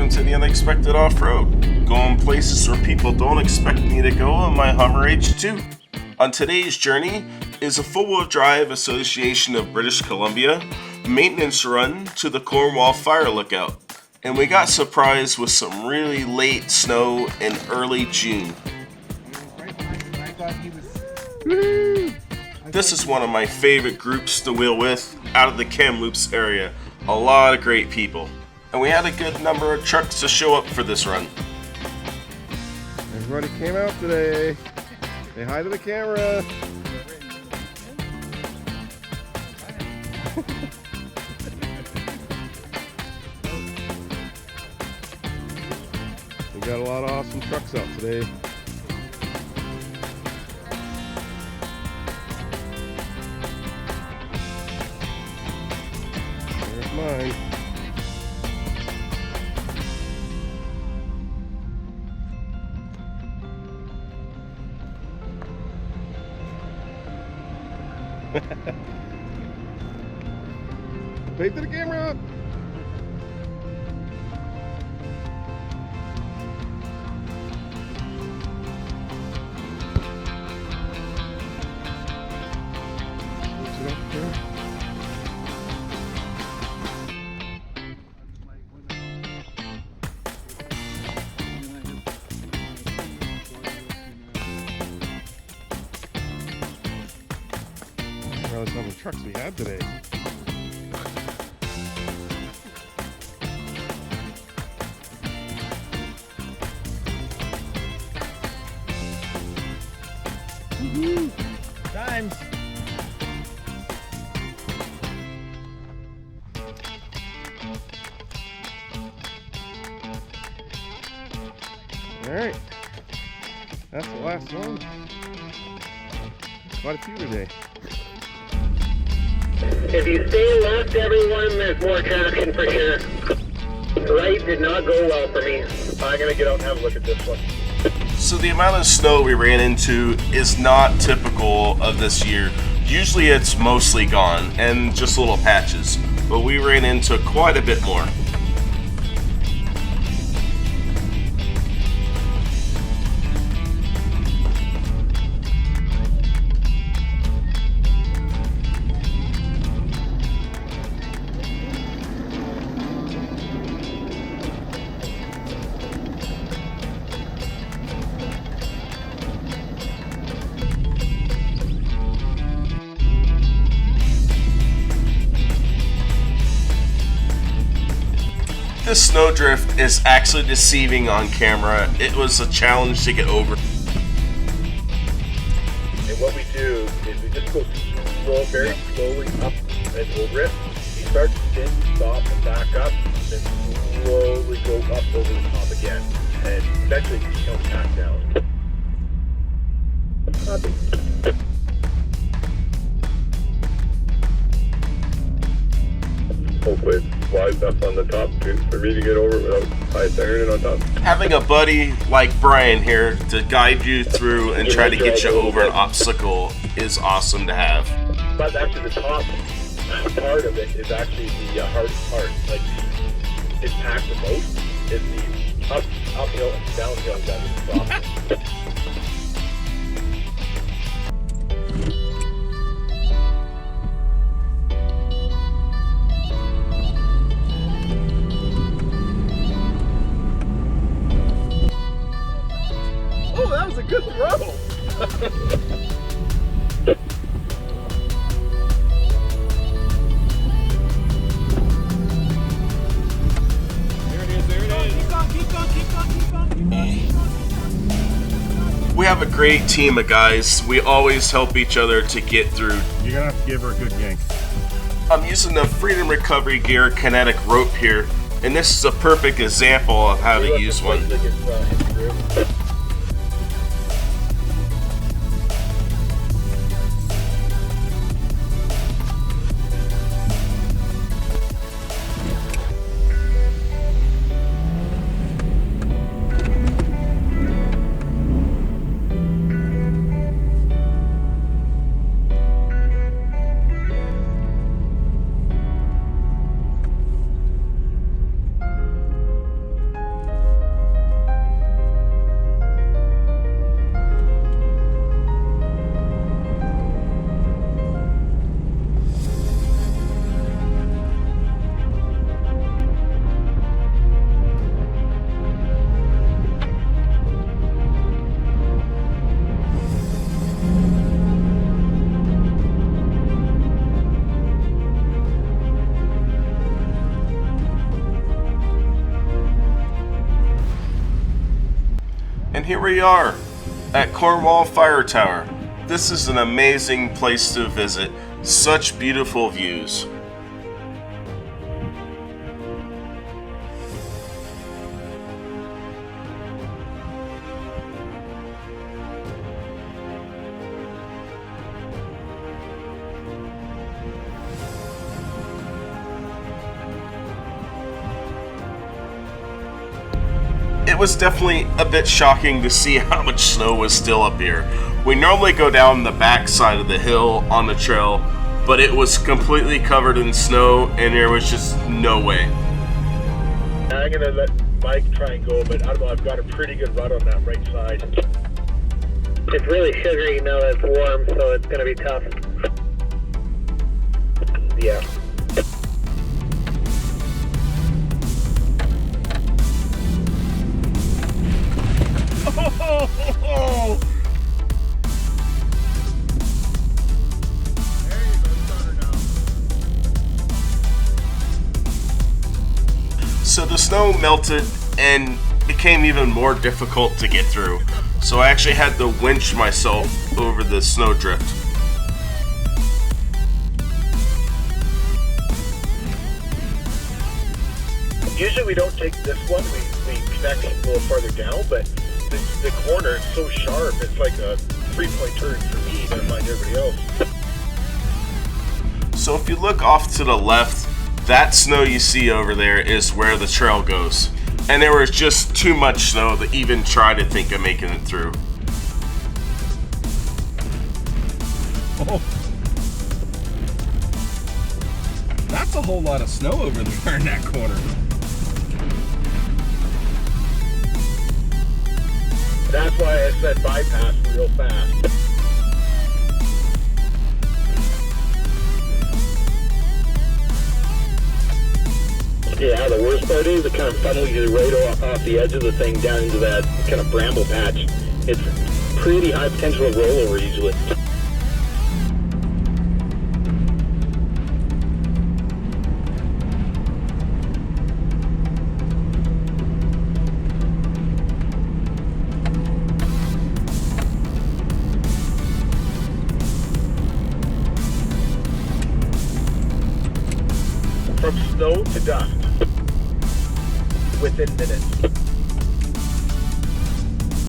welcome to the Unexpected Off-Road, going places where people don't expect me to go on my Hummer H2. On today's journey is a four-wheel drive Association of British Columbia maintenance run to the Cornwall Fire Lookout, and we got surprised with some really late snow in early June. This is one of my favorite groups to wheel with out of the Kamloops area. A lot of great people. And we had a good number of trucks to show up for this run. Everybody came out today. Say hi to the camera. We got a lot of awesome trucks out today. There's mine. Wave to the camera. How many trucks we had today. Woohoo! Times. All right, that's the last one. Quite a few today. If you stay left, everyone, there's more traction for sure. Right did not go well for me. I'm going to get out and have a look at this one. So the amount of snow we ran into is not typical of this year. Usually it's mostly gone and just little patches, but we ran into quite a bit more. This snowdrift is actually deceiving on camera. It was a challenge to get over. And what we do is we just go very slowly up and over it. You start to spin, stop, and back up, then slowly go up over the top again. And eventually you come back down. Hopefully it's wide enough on the top for me to get over without high turning on top. Having a buddy like Brian here to guide you through and try to get you over an obstacle is awesome to have. But actually the top part of it is actually the hardest part. Like it's packed the most is the uphill and downhill that is the softest. Oh, that was a good throw! We have a great team of guys. We always help each other to get through. You're gonna have to give her a good yank. I'm using the Freedom Recovery Gear kinetic rope here, and this is a perfect example of how to use one. And here we are at Cornwall Fire Tower. This is an amazing place to visit. Such beautiful views. It was definitely a bit shocking to see how much snow was still up here. We normally go down the back side of the hill on the trail, but it was completely covered in snow and there was just no way. I'm gonna let Mike try and go, but I don't know, I've got a pretty good run on that right side. It's really sugary now that it's warm, so it's gonna be tough. Yeah. Oh! So the snow melted and became even more difficult to get through. So I actually had to winch myself over the snowdrift. Usually we don't take this one, we connect a little farther down, but the corner is so sharp, it's like a 3-point turn for me, never mind everybody else. So if you look off to the left, that snow you see over there is where the trail goes. And there was just too much snow to even try to think of making it through. Oh. That's a whole lot of snow over there in that corner. That's why I said bypass real fast. Yeah, the worst part is it kind of funnels you right off the edge of the thing down into that kind of bramble patch. It's pretty high potential of rollover usually. From snow to dust within minutes.